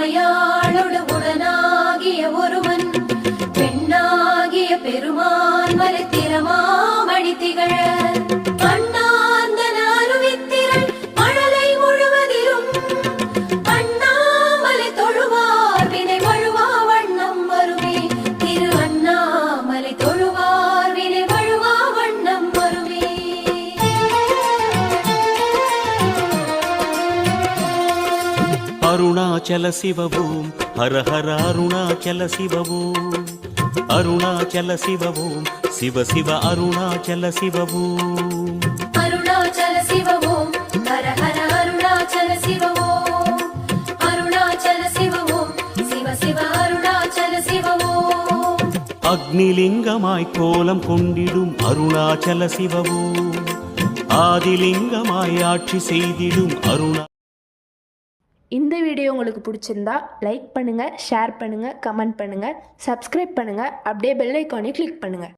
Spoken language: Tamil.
உமையாளோடு உடனாகிய ஒருவன் பெண்ணாகிய பெருமான் மலைத்திரமாமணி திகழ அண்ணாந்த அருவித்திரள் மழலை முழுவதிலும் அண்ணாமலை தொழுவார் வினை வழுவா வண்ணம் வருமே. திரு அண்ணாமலை தொழுவார் வினை வழுவா வண்ணம் வருமே. அருணாச்சல சிவவோம் ஹர ஹர அருணாச்சல சிவவோம் அருணாச்சல சிவவோம் சிவ சிவ அருணாச்சல சிவவோம் அருணாச்சல சிவவோம் ஹர ஹர அருணாச்சல சிவவோம் அருணாச்சல சிவவோம் சிவ சிவ அருணாச்சல சிவவோம் அக்னிலிங்கமாய் கோலம் கொண்டிடும் அருணாச்சல சிவவோம் ஆதிலிங்கமாய் ஆட்சி செய்திடும் அருணா. இந்த வீடியோ உங்களுக்கு பிடிச்சிருந்தா லைக் பண்ணுங்கள், ஷேர் பண்ணுங்கள், கமெண்ட் பண்ணுங்கள், சப்ஸ்கிரைப் பண்ணுங்கள், அப்படியே பெல் ஐக்கானையும் கிளிக் பண்ணுங்கள்.